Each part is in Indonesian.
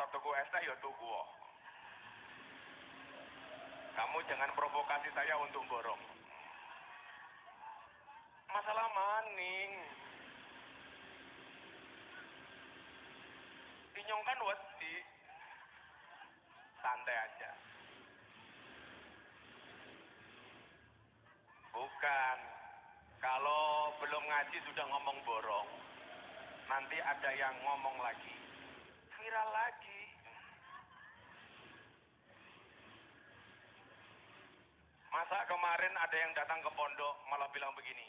arep tuku es teh ya tuku. Kamu jangan provokasi saya untuk borong. Masalah maning. Inyong kan wedi. Santai aja. Bukan. Kalau belum ngaji sudah ngomong borong, nanti ada yang ngomong lagi. Viral lagi. Masa kemarin ada yang datang ke pondok malah bilang begini,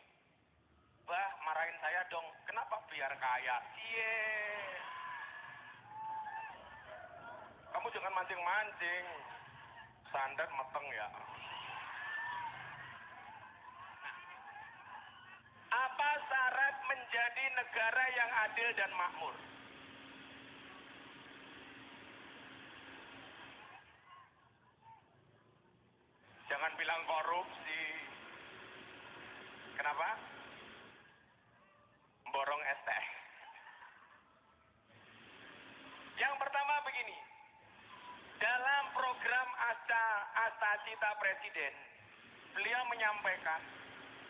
"Bah, marahin saya dong, kenapa biar kaya?" Cie. Kamu jangan mancing-mancing. Santet meteng ya. Apa syarat menjadi negara yang adil dan makmur? Jangan bilang korupsi. Kenapa? Borong es teh. Yang pertama begini. Dalam program Asta Cita Presiden, beliau menyampaikan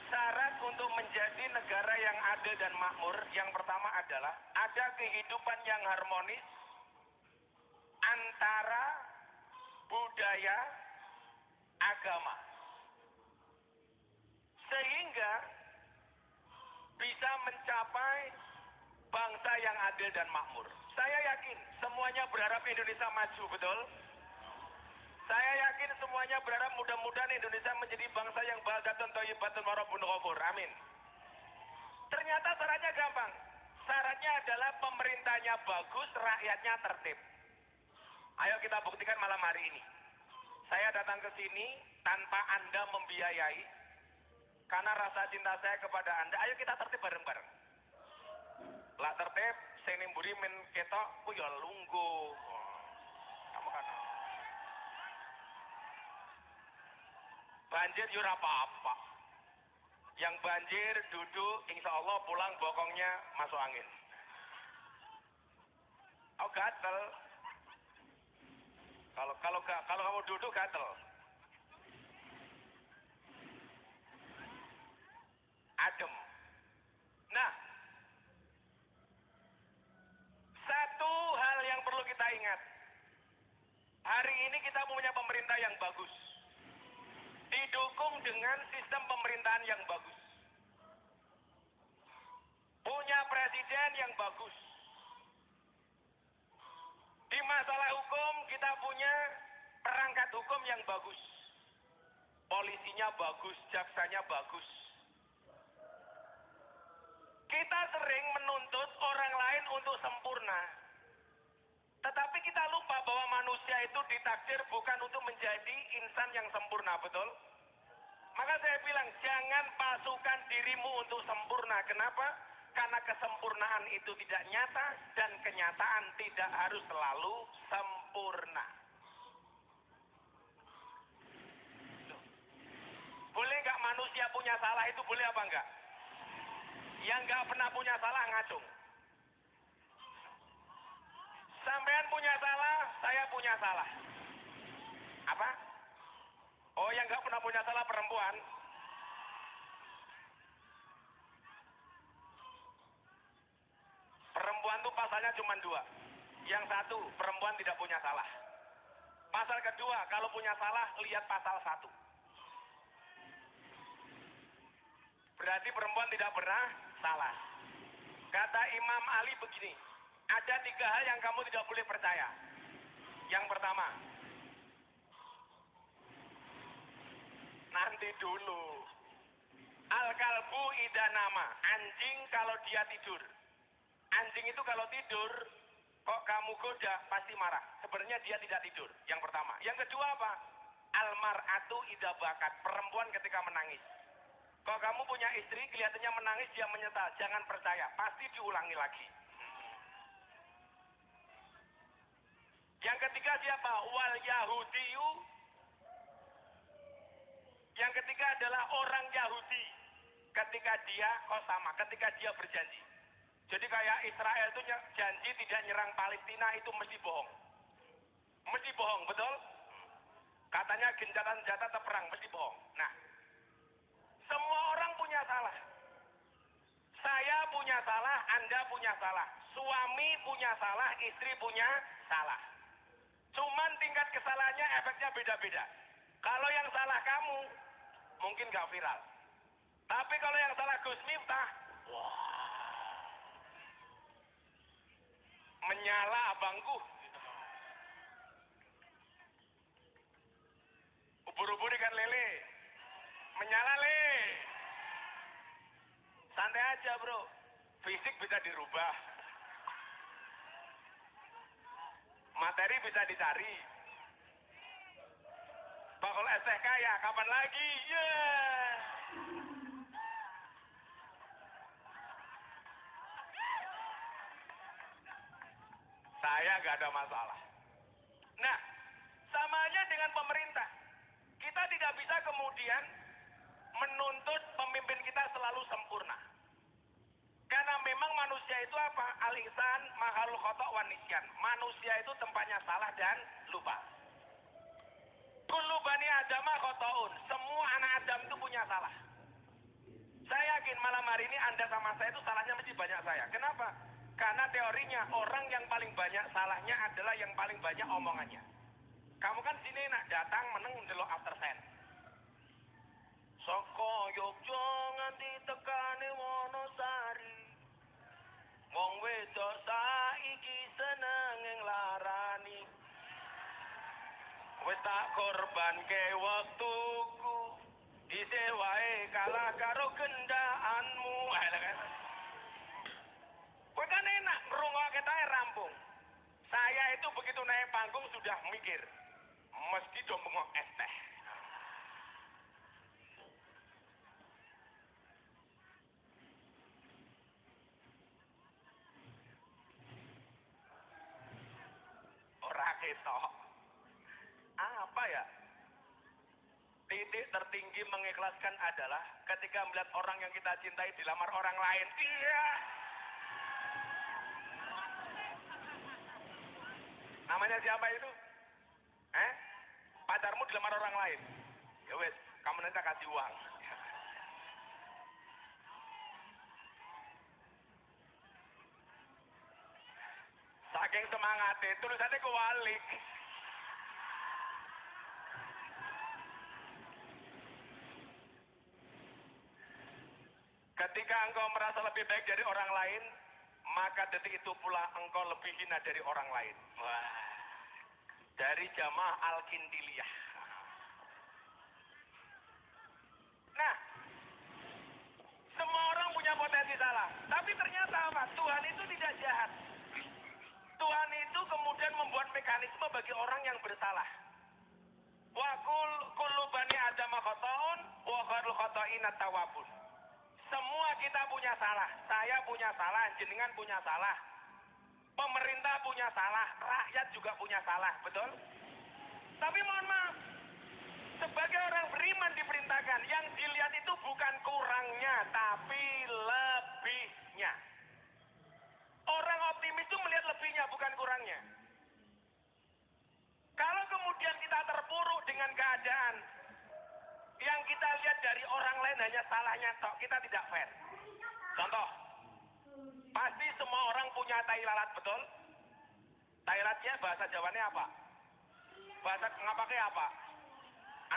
syarat untuk menjadi negara yang adil dan makmur, yang pertama adalah ada kehidupan yang harmonis antara budaya, agama, sehingga bisa mencapai bangsa yang adil dan makmur. Saya yakin semuanya berharap Indonesia maju, betul? Saya yakin semuanya berharap mudah-mudahan Indonesia menjadi bangsa yang baldatun thayyibatun wa rabbun ghafur. Amin. Ternyata syaratnya gampang. Syaratnya adalah pemerintahnya bagus, rakyatnya tertib. Ayo kita buktikan malam hari ini. Saya datang ke sini tanpa Anda membiayai, karena rasa cinta saya kepada Anda. Ayo kita tertib bareng-bareng. Lah tertib, sing nimburi men ketok, ku ya lungguh. Kamu kan banjir yura apa-apa. Yang banjir duduk, insya Allah pulang bokongnya masuk angin. Oh gatel. Kalau kamu duduk gatel. Adem. Nah, satu hal yang perlu kita ingat. Hari ini kita punya pemerintah yang bagus. Didukung dengan sistem pemerintahan yang bagus. Punya presiden yang bagus. Di masalah hukum kita punya perangkat hukum yang bagus. Polisinya bagus, jaksanya bagus. Kita sering menuntut orang lain untuk sempurna. Tetapi kita lupa bahwa manusia itu ditakdir bukan untuk menjadi insan yang sempurna, betul? Maka saya bilang, jangan palsukan dirimu untuk sempurna. Kenapa? Karena kesempurnaan itu tidak nyata dan kenyataan tidak harus selalu sempurna. Boleh nggak manusia punya salah itu boleh apa enggak? Yang nggak pernah punya salah ngacung. Sampean punya salah, saya punya salah. Apa? Oh, yang nggak pernah punya salah perempuan. Perempuan tuh pasalnya cuma dua. Yang satu, perempuan tidak punya salah. Pasal kedua, kalau punya salah, lihat pasal 1. Berarti perempuan tidak pernah salah. Kata Imam Ali begini, ada 3 hal yang kamu tidak boleh percaya. Yang pertama, nanti dulu. Al-kalbu idza nama, anjing kalau dia tidur. Anjing itu kalau tidur, kok kamu goda, pasti marah. Sebenarnya dia tidak tidur, yang pertama. Yang kedua apa? Al-mar'atu idza bakat, perempuan ketika menangis. Kalau kamu punya istri, kelihatannya menangis, dia menyesal. Jangan percaya, pasti diulangi lagi. Yang ketiga siapa? Wal Yahudiyu. Yang ketiga adalah orang Yahudi. Ketika dia, ketika dia berjanji. Jadi kayak Israel itu janji tidak nyerang Palestina, itu mesti bohong. Mesti bohong, betul? Katanya gencatan senjata atau perang, mesti bohong. Nah, semua orang punya salah. Saya punya salah, Anda punya salah. Suami punya salah, istri punya salah. Cuman tingkat kesalahannya efeknya beda-beda. Kalau yang salah kamu, mungkin gak viral. Tapi kalau yang salah Gus Miftah, wah, menyala abangku. Ubur-ubur ikan lele, menyala le. Santai aja bro, fisik bisa dirubah, materi bisa dicari. Bakal STK ya, kapan lagi? Yeah. Saya nggak ada masalah. Nah, samanya dengan pemerintah. Kita tidak bisa kemudian menuntut pemimpin kita selalu sempurna. Karena memang manusia itu apa? Al-insan mahalul khata' wan nisyan. Manusia itu tempatnya salah dan lupa. Kullu bani adama khata'un. Semua anak Adam itu punya salah. Saya yakin malam hari ini Anda sama saya itu salahnya mesti banyak saya. Kenapa? Karena teorinya orang yang paling banyak salahnya adalah yang paling banyak omongannya. Kamu kan sini nak datang meneng ndelok after sen. Saka Yogya nganti tekane Wonosari. Wong wedok saiki seneng nglarani. Wis tak korbanke wektuku. Dhisik wae kalah karo gendaanmu. Kowe kan enak ngrungokke tae rampung. Saya itu begitu naik panggung sudah mikir. Mesti do mengok es teh. Ora ketok. Apa ya? Titik tertinggi mengikhlaskan adalah ketika melihat orang yang kita cintai dilamar orang lain. Iya. Namanya siapa itu? Pacarmu dilamar orang lain. Ya wes, kamu nanti kasih uang. Saking semangatnya, tulisannya kewalik. Ketika engkau merasa lebih baik dari orang lain, maka detik itu pula engkau lebih hina dari orang lain. Wah. Dari Jamaah Al-Kindiliyah. Nah, semua orang punya potensi salah. Tapi ternyata apa? Tuhan itu tidak jahat. Tuhan itu kemudian membuat mekanisme bagi orang yang bersalah. Wa kullu bani adama khata'un wa khairul khata'ina tawwabun. Semua kita punya salah. Saya punya salah, jenengan punya salah. Pemerintah punya salah, rakyat juga punya salah, betul? Tapi mohon maaf, sebagai orang beriman diperintahkan, yang dilihat itu bukan kurangnya, tapi lebihnya. Orang optimis itu melihat lebihnya, bukan kurangnya. Kalau kemudian kita terpuruk dengan keadaan yang kita lihat dari orang lain hanya salahnya tok, kita tidak fair. Contoh, pasti semua orang punya tai lalat, betul? Tai lalatnya bahasa Jawanya apa? Bahasa ngapake apa?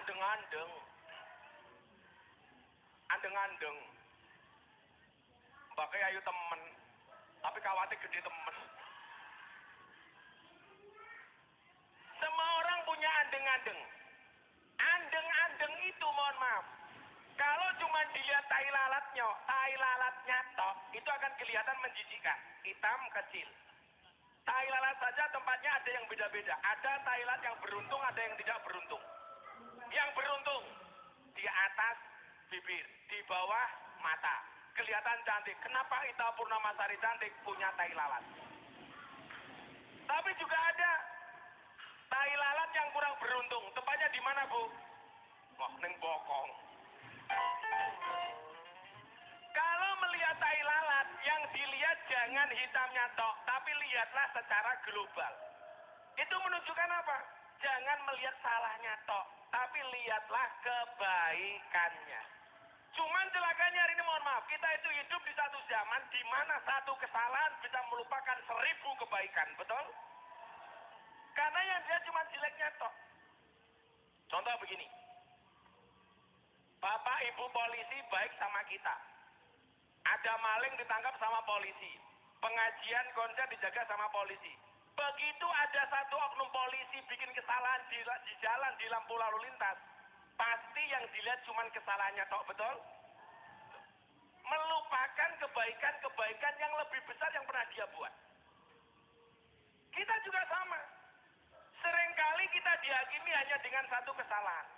Andeng-andeng. Andeng-andeng. Mbake ayu temen, tapi kawate gede temen. Semua orang punya andeng-andeng. Andeng-andeng itu mohon maaf. Kalau cuma dilihat tai lalatnya tok, itu akan kelihatan menjijikkan, hitam kecil. Tai lalat saja tempatnya ada yang beda-beda. Ada tai lalat yang beruntung, ada yang tidak beruntung. Yang beruntung di atas bibir, di bawah mata, kelihatan cantik. Kenapa Ita Purnamasari cantik punya tai lalat? Tapi juga ada tai lalat yang kurang beruntung. Tempatnya di mana, Bu? Wah, neng bokong. Kalau melihat tai lalat, yang dilihat jangan hitamnya tok, tapi lihatlah secara global. Itu menunjukkan apa? Jangan melihat salahnya tok, tapi lihatlah kebaikannya. Cuman celakanya hari ini, mohon maaf, kita itu hidup di satu zaman di mana satu kesalahan bisa melupakan 1000 kebaikan, betul? Karena yang dia cuma jeleknya tok. Contoh begini, Bapak Ibu polisi baik sama kita. Ada maling ditangkap sama polisi. Pengajian konser dijaga sama polisi. Begitu ada satu oknum polisi bikin kesalahan di jalan, di lampu lalu lintas, pasti yang dilihat cuma kesalahannya tok, betul? Melupakan kebaikan-kebaikan yang lebih besar yang pernah dia buat. Kita juga sama. Seringkali kita dihakimi hanya dengan satu kesalahan.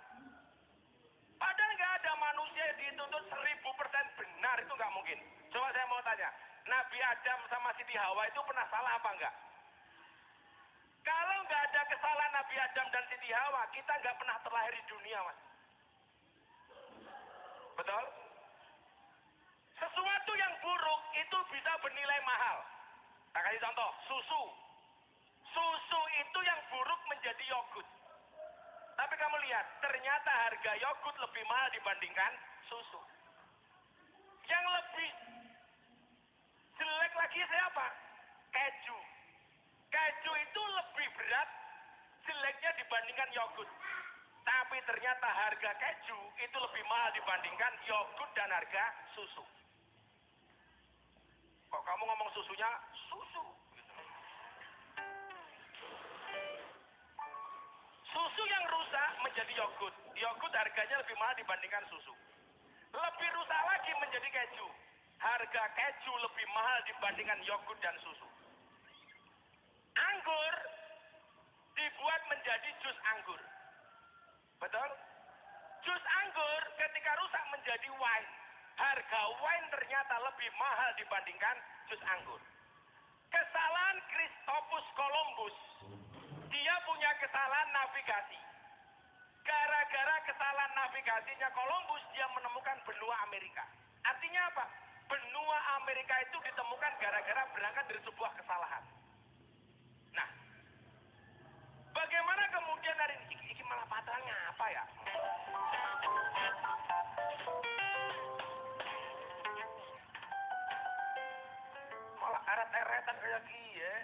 Padahal nggak ada manusia yang dituntut 1000% benar, itu nggak mungkin. Coba saya mau tanya, Nabi Adam sama Siti Hawa itu pernah salah apa enggak? Kalau nggak ada kesalahan Nabi Adam dan Siti Hawa, kita nggak pernah terlahir di dunia, Mas. Betul? Sesuatu yang buruk itu bisa bernilai mahal. Saya kasih contoh, susu. Susu itu yang buruk menjadi yogurt. Tapi kamu lihat, ternyata harga yogurt lebih mahal dibandingkan susu. Yang lebih jelek lagi siapa? Keju. Keju itu lebih berat jeleknya dibandingkan yogurt. Tapi ternyata harga keju itu lebih mahal dibandingkan yogurt dan harga susu. Kok kamu ngomong susunya? Susu. Susu yang rusak menjadi yogurt. Yogurt harganya lebih mahal dibandingkan susu. Lebih rusak lagi menjadi keju. Harga keju lebih mahal dibandingkan yogurt dan susu. Anggur dibuat menjadi jus anggur. Betul? Jus anggur ketika rusak menjadi wine. Harga wine ternyata lebih mahal dibandingkan jus anggur. Kesalahan Christopus Columbus. Dia punya kesalahan navigasi. Gara-gara kesalahan navigasinya Columbus, dia menemukan benua Amerika. Artinya apa? Benua Amerika itu ditemukan gara-gara berangkat dari sebuah kesalahan. Nah, bagaimana kemudian hari ini malah patranya apa ya? Malah eret-eretan kayak gini ya.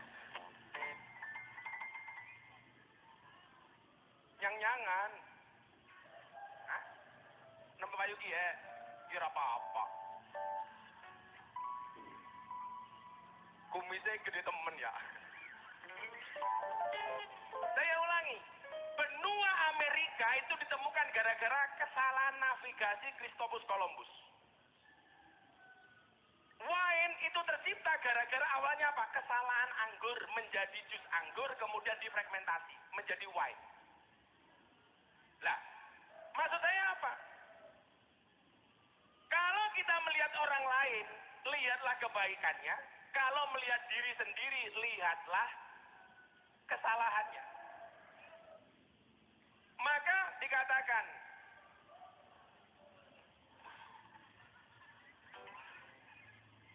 Nyang-nyangan. Hah? Nemu kayu ya? Kira apa-apa. Kumisnya gede temen ya. Saya ulangi. Benua Amerika itu ditemukan gara-gara kesalahan navigasi Christopus Columbus. Wine itu tercipta gara-gara awalnya apa? Kesalahan anggur menjadi jus anggur, kemudian difragmentasi menjadi wine. Lah, maksud saya apa? Kalau kita melihat orang lain, lihatlah kebaikannya. Kalau melihat diri sendiri, lihatlah kesalahannya. Maka dikatakan,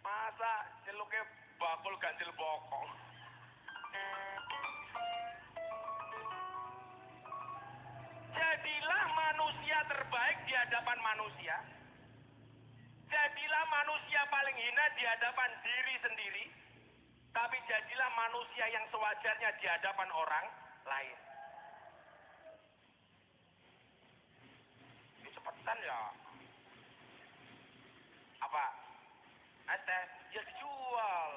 masa celuknya bakul ganjil bokong. Jadilah manusia terbaik di hadapan manusia. Jadilah manusia paling hina di hadapan diri sendiri. Tapi jadilah manusia yang sewajarnya di hadapan orang lain. Ini cepetan ya. Apa? Teh, ya dijual.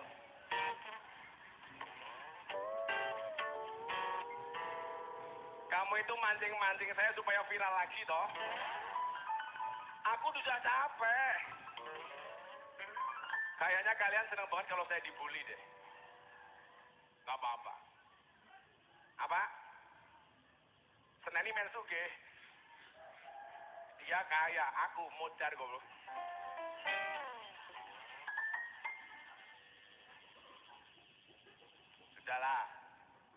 Kamu itu mancing-mancing saya supaya viral lagi toh. Aku sudah capek. Kayaknya kalian senang banget kalau saya dibully deh. Gak apa-apa. Apa? Seneni mensuge. Dia kaya, aku modar goblok. Sudahlah.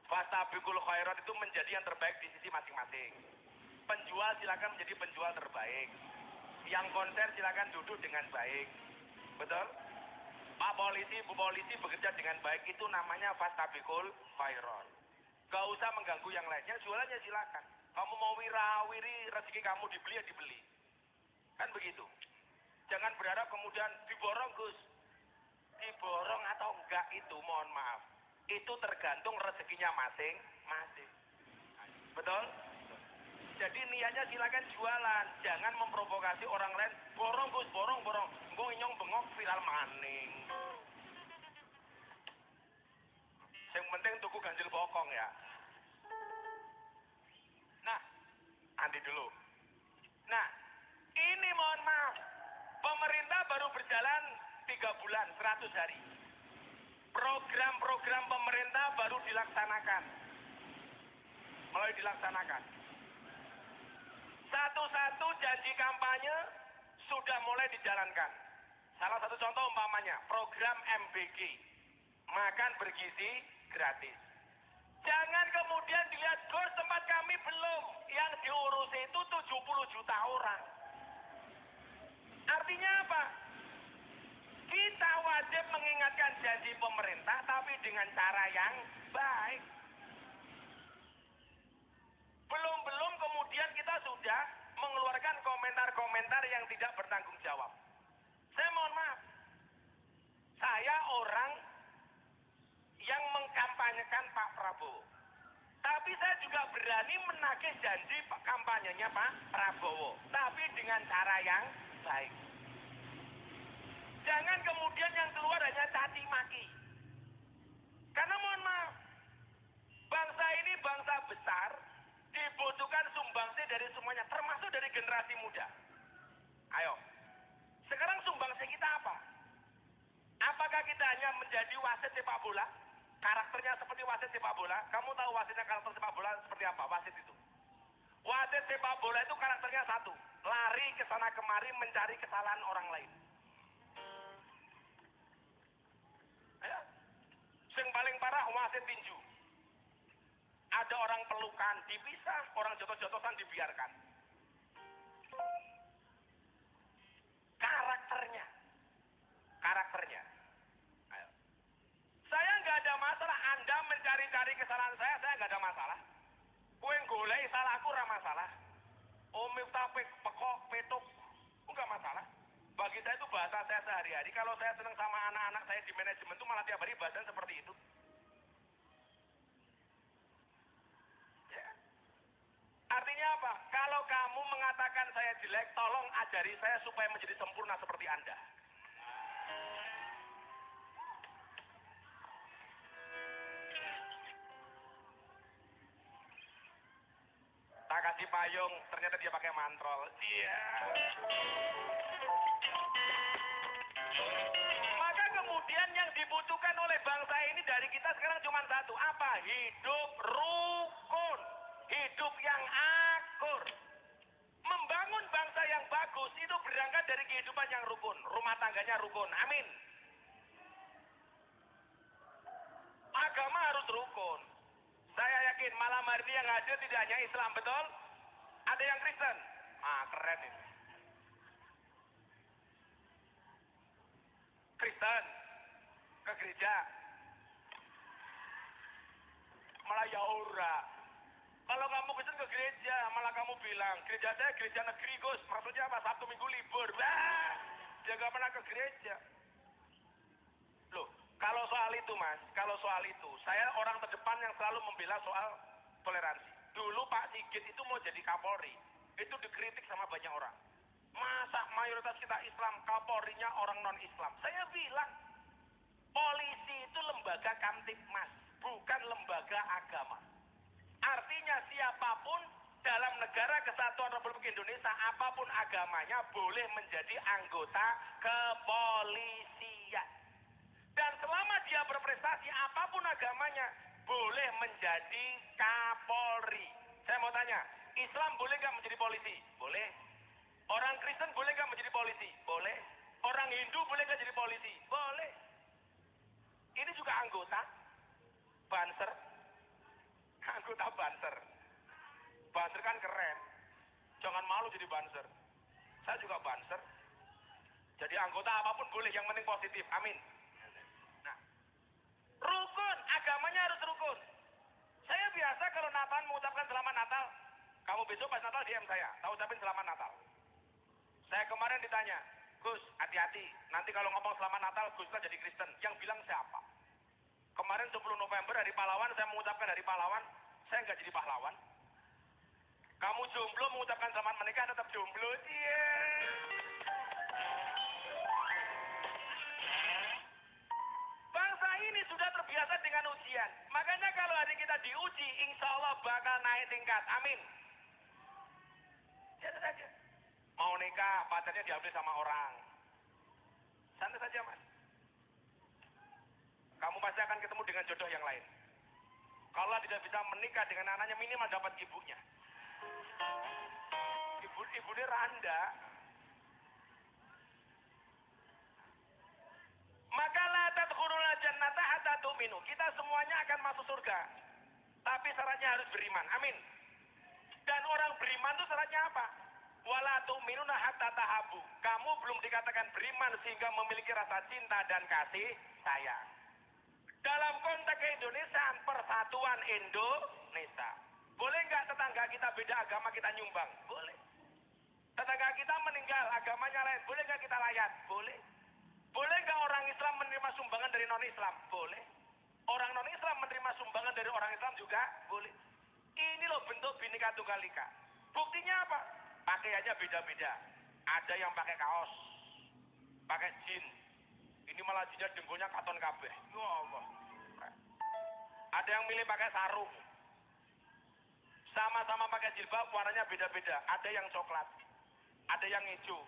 Fastabiqul khairat itu menjadi yang terbaik di sisi masing-masing. Penjual silakan menjadi penjual terbaik. Yang konser silakan duduk dengan baik. Betul? Pak polisi, Bu polisi bekerja dengan baik, itu namanya fastabiqul khairat. Gak usah mengganggu yang lainnya, jualannya silakan. Kamu mau wirawiri rezeki kamu dibeli ya dibeli. Kan begitu. Jangan berharap kemudian diborong Gus. Diborong atau enggak itu mohon maaf. Itu tergantung rezekinya masing-masing. Betul? Jadi niatnya silakan jualan, jangan memprovokasi orang lain. Borong Gus, borong. Engko inyong bengok viral maning. Yang penting tuku ganjil bokong ya. Nah, nanti dulu. Nah, ini mohon maaf. Pemerintah baru berjalan 3 bulan, 100 hari. Program-program pemerintah baru dilaksanakan. Mulai dilaksanakan. Satu-satu janji kampanye sudah mulai dijalankan. Salah satu contoh umpamanya, program MBG. Makan bergizi gratis. Jangan kemudian dilihat, Gus tempat kami belum. Yang diurus itu 70 juta orang. Artinya apa? Kita wajib mengingatkan janji pemerintah tapi dengan cara yang baik. Belum kemudian kita sudah mengeluarkan komentar-komentar yang tidak bertanggung jawab. Saya mohon maaf. Saya orang yang mengkampanyekan Pak Prabowo. Tapi saya juga berani menagih janji kampanyenya Pak Prabowo. Tapi dengan cara yang baik. Jangan kemudian yang keluar hanya caci maki. Karena mohon maaf, bangsa ini bangsa besar, dibutuhkan sumbangsi dari semuanya, termasuk dari generasi muda. Ayo, sekarang sumbangsi kita apa? Apakah kita hanya menjadi wasit sepak bola? Karakternya seperti wasit sepak bola? Kamu tahu wasitnya karakter sepak bola seperti apa? Wasit itu. Wasit sepak bola itu karakternya satu, lari ke sana kemari mencari kesalahan orang lain. Ayo. Yang paling parah wasit tinju. Ada orang pelukan dipisah, orang jotos-jotosan dibiarkan. Karakternya. Ayo. Saya nggak ada masalah Anda mencari-cari kesalahan saya nggak ada masalah. Kue golek salahku ora masalah. Miftah pekok petuk enggak masalah. Bagi saya itu bahasa saya sehari-hari. Kalau saya senang sama anak-anak saya di manajemen itu malah tiap hari bahasanya seperti itu. Ya. Artinya apa? Kalau kamu mengatakan saya jelek, tolong ajari saya supaya menjadi sempurna seperti Anda. Tak kasih payung, ternyata dia pakai mantrol. Iya. Maka kemudian yang dibutuhkan oleh bangsa ini dari kita sekarang cuma satu. Apa? Hidup rukun. Hidup yang akur. Membangun bangsa yang bagus itu berangkat dari kehidupan yang rukun. Rumah tangganya rukun. Amin. Agama harus rukun. Saya yakin malam hari ini yang hadir tidak hanya Islam, betul? Ada yang Kristen. Keren ini. Kristen ke gereja. Malah ya ora. Kalau kamu Kristen ke gereja, malah kamu bilang, gereja saya gereja negeri Gus. Maksudnya apa? Sabtu Minggu libur. Wah, dia gak pernah ke gereja. Loh, kalau soal itu Mas, saya orang terdepan yang selalu membela soal toleransi. Dulu Pak Sigit itu mau jadi Kapolri, itu dikritik sama banyak orang. Masa mayoritas kita Islam, Kapolrinya orang non-Islam? Saya bilang, polisi itu lembaga kamtipmas, bukan lembaga agama. Artinya siapapun dalam negara kesatuan Republik Indonesia, apapun agamanya, boleh menjadi anggota kepolisian. Dan selama dia berprestasi apapun agamanya, boleh menjadi Kapolri. Saya mau tanya, Islam boleh nggak menjadi polisi? Boleh. Orang Kristen boleh nggak menjadi polisi? Boleh. Orang Hindu boleh nggak jadi polisi? Boleh. Ini juga anggota Banser. Anggota Banser. Banser kan keren. Jangan malu jadi Banser. Saya juga Banser. Jadi anggota apapun boleh, yang penting positif. Amin. Rukun, agamanya harus rukun. Saya kesempatan mengucapkan selamat Natal. Kamu besok pas Natal DM saya, tahu ucapin selamat Natal. Saya kemarin ditanya, Gus, hati-hati, nanti kalau ngomong selamat Natal, Gus kan jadi Kristen. Yang bilang siapa? Kemarin 10 November hari pahlawan, saya mengucapkan hari pahlawan, saya nggak jadi pahlawan. Kamu jomblo mengucapkan selamat menikah, tetap jomblo. Bangsa ini sudah terbiasa dengan ujian. Makanya kalau hari kita diuji, insya Allah bakal naik tingkat. Amin. Santai saja. Mau nikah, pacarnya diambil sama orang. Santai saja, Mas. Kamu pasti akan ketemu dengan jodoh yang lain. Kalau tidak bisa menikah dengan anaknya, minimal dapat ibunya. Ibunya randa. Maka la tadkhulul jannata hatta tu'minu. Kita semuanya akan masuk surga. Tapi syaratnya harus beriman. Amin. Dan orang beriman itu syaratnya apa? Wala tu'minuna hatta tahabu. Kamu belum dikatakan beriman sehingga memiliki rasa cinta dan kasih sayang. Dalam konteks Indonesia, persatuan Indonesia. Boleh nggak tetangga kita beda agama kita nyumbang? Boleh. Tetangga kita meninggal, agamanya lain. Boleh nggak kita layat? Boleh. Boleh nggak orang Islam menerima sumbangan dari non-Islam? Boleh. Orang non-Islam menerima sumbangan dari orang Islam juga? Boleh. Ini loh bentuk Bhinneka Tunggal Ika. Buktinya apa? Pakaiannya beda-beda. Ada yang pakai kaos, pakai jin. Ini malah jinnya dengkulnya katon kabeh. Ya Allah. Ada yang milih pakai sarung. Sama-sama pakai jilbab, warnanya beda-beda. Ada yang coklat, ada yang hijau,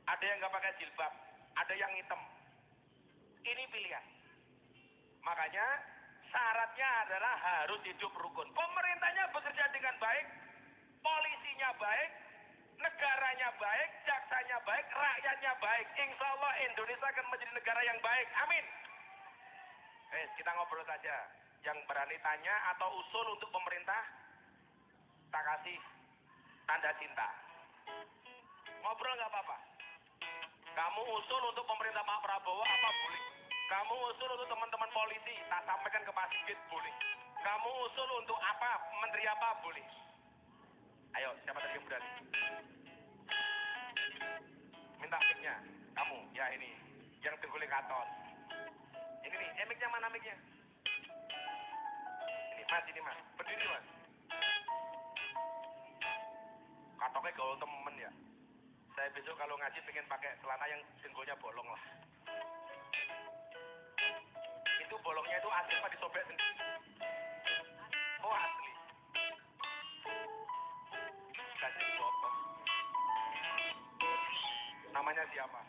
ada yang nggak pakai jilbab, ada yang hitam. Ini pilihan. Makanya syaratnya adalah harus hidup rukun. Pemerintahnya bekerja dengan baik, polisinya baik, negaranya baik, jaksanya baik, rakyatnya baik. Insya Allah Indonesia akan menjadi negara yang baik. Amin. Kita ngobrol saja. Yang berani tanya atau usul untuk pemerintah, tak kasih tanda cinta. Ngobrol nggak apa-apa. Kamu usul untuk pemerintah Pak Prabowo apa boleh? Kamu usul untuk teman-teman polisi, tak sampaikan ke Pak Sigit boleh. Kamu usul untuk apa? Menteri apa boleh? Ayo, siapa tadi yang berani? Minta mic-nya. Kamu, ya ini. Yang dengkulnya katon. Ini nih, mic-nya mana mic-nya? Ini mas. Berdiri mas. Katoknya gaul temen ya. Saya besok kalau ngaji pengen pakai celana yang dengkulnya bolong lah. Itu bolongnya itu asli apa disobek sendiri? Oh asli. Kasih bokok. Namanya siapa?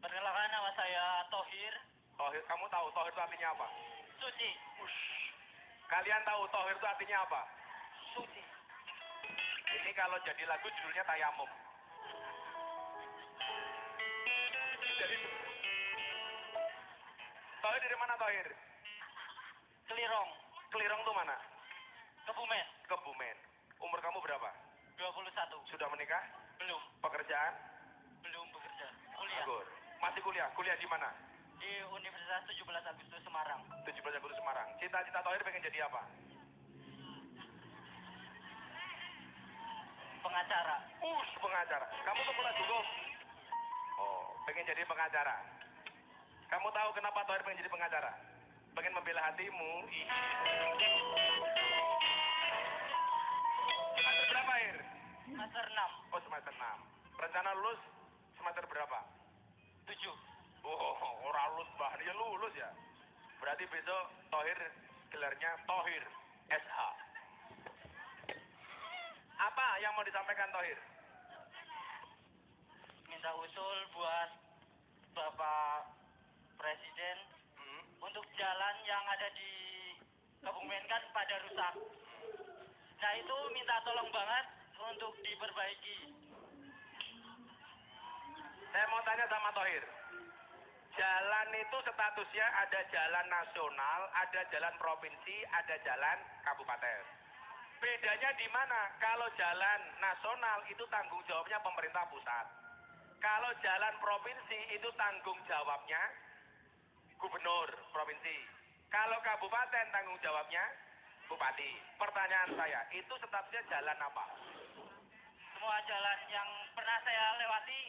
Perkenalkan, nama saya Thohir. Thohir, kamu tahu Thohir itu artinya apa? Suci. Kalian tahu Thohir itu artinya apa? Suci. Ini kalau jadi lagu judulnya Tayamum. Jadi Thohir dari mana Thohir? Kelirong. Kelirong tuh mana? Kebumen. Kebumen. Umur kamu berapa? 21. Sudah menikah? Belum. Pekerjaan? Belum bekerja. Kuliah. Anggur. Masih kuliah? Kuliah di mana? Di Universitas 17 Agustus Semarang. 17 Agustus Semarang. Cita-cita Thohir pengen jadi apa? Pengacara. Pengacara. Kamu sekolah juga? Oh, pengen jadi pengacara. Kamu tahu kenapa Thohir pengen jadi pengacara? Pengen membela hatimu. Semester berapa, Ir? Semester 6. Oh, semester 6. Rencana lulus semester berapa? 7. Oh, orang lulus, Mbak. Dia lulus ya. Berarti besok Thohir gelarnya Thohir SH. Apa yang mau disampaikan Thohir? Minta usul buat Bapak Presiden untuk jalan yang ada di Kebumen kan pada rusak. Nah itu minta tolong banget untuk diperbaiki. Saya mau tanya sama Thohir. Jalan itu statusnya ada jalan nasional, ada jalan provinsi, ada jalan kabupaten. Bedanya di mana? Kalau jalan nasional itu tanggung jawabnya pemerintah pusat. Kalau jalan provinsi itu tanggung jawabnya gubernur provinsi. Kalau kabupaten tanggung jawabnya bupati. Pertanyaan saya, itu statusnya jalan apa? Semua jalan yang pernah saya lewati.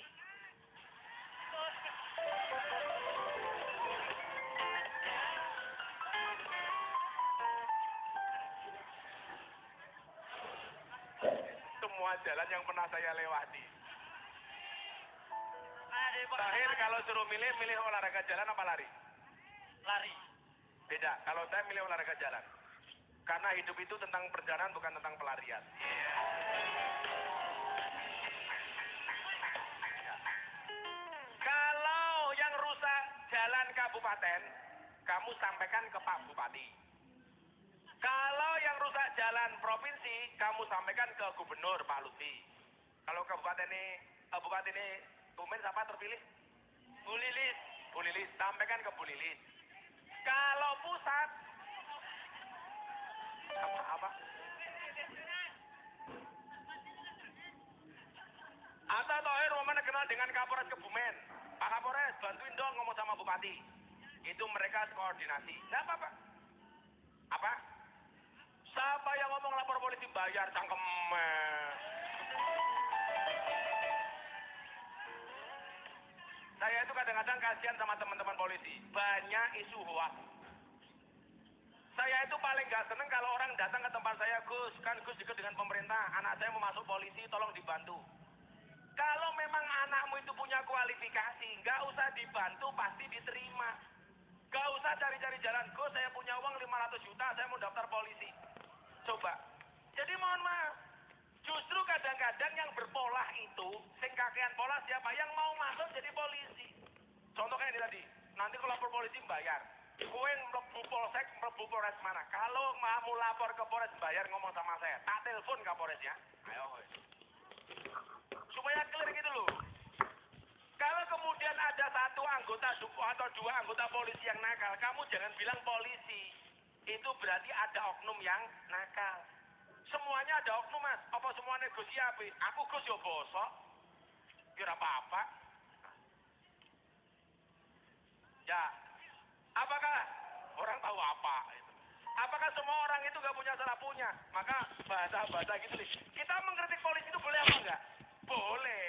Semua jalan yang pernah saya lewati. Ada Terakhir kalau suruh milih, milih olahraga jalan apa lari? lari. Beda, kalau saya milih olahraga jalan. Karena hidup itu tentang perjalanan bukan tentang pelarian. Kalau yang rusak jalan kabupaten, kamu sampaikan ke Pak Bupati. Kalau yang rusak jalan provinsi, kamu sampaikan ke Gubernur Pak Lutfi. Kalau Bupati ini Tumen siapa terpilih? Bu Lilis. Bu Lilis, sampaikan ke Bu Lilis. Kalau pusat, apa? Atau Tohir Roman kenal dengan Kapolres Kebumen. Pak Kapolres, bantuin dong ngomong sama Bupati. Itu mereka koordinasi. Nggak apa-apa. Apa? Siapa yang ngomong lapor polisi bayar cangkem. Saya itu kadang-kadang kasihan sama teman-teman polisi. Banyak isu hoax. Saya itu paling gak seneng kalau orang datang ke tempat saya, Gus, kan Gus dekat dengan pemerintah, anak saya mau masuk polisi, tolong dibantu. Kalau memang anakmu itu punya kualifikasi, gak usah dibantu, pasti diterima. Gak usah cari-cari jalan, Gus saya punya uang 500 juta, saya mau daftar polisi. Coba. Jadi mohon maaf, justru kadang-kadang yang berpola itu, sing kakean pola siapa yang mau masuk jadi polisi. Contohnya ini tadi, nanti kalau lapor polisi bayar. Kue mlebu polsek, mlebu polres mana? Kalau mau lapor ke polres bayar ngomong sama saya, tak telepon ke polresnya. Ayo, supaya clear gitu loh. Kalau kemudian ada satu anggota atau dua anggota polisi yang nakal, kamu jangan bilang polisi. Itu berarti ada oknum yang nakal. Semuanya ada oknum, Mas. Apa semua negosiasi? Aku Gus yo bosok. Kira apa-apa. Ya, apakah orang tahu apa? Apakah semua orang itu nggak punya salah punya? Maka bahasa-bahasa gitu nih. Kita mengkritik polisi itu boleh apa enggak? Boleh.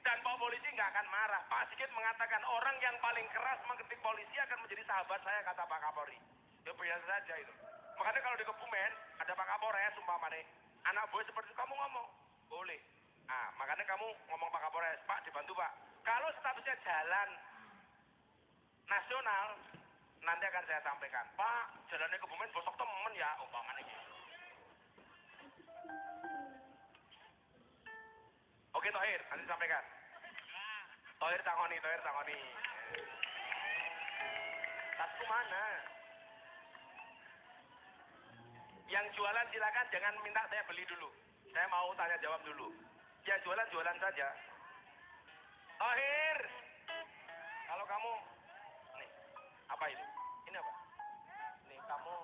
Dan Pak Polisi nggak akan marah. Pak Sigit mengatakan orang yang paling keras mengkritik polisi akan menjadi sahabat saya, kata Pak Kapolri. Ya biasa saja itu. Makanya kalau di Kebumen ada Pak Kapolres, umpamanya anak buah seperti itu, kamu ngomong boleh. Ah, makanya kamu ngomong Pak Kapolres, Pak dibantu Pak. Kalau statusnya jalan nasional, nanti akan saya sampaikan. Pak, jalannya Kebumen bosok temen ya, umpamanya gitu. Oke Tohir, nanti sampaikan. Tohir tangoni. Tasku mana? Yang jualan silakan jangan minta saya beli dulu. Saya mau tanya jawab dulu. Yang jualan saja. Tohir, kalau kamu, nih, apa itu? Ini apa? Nih kamu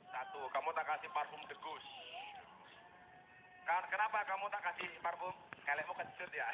satu, kamu tak kasih parfum degus. Kenapa kamu tak kasih parfum? Kalian mau kecut ya?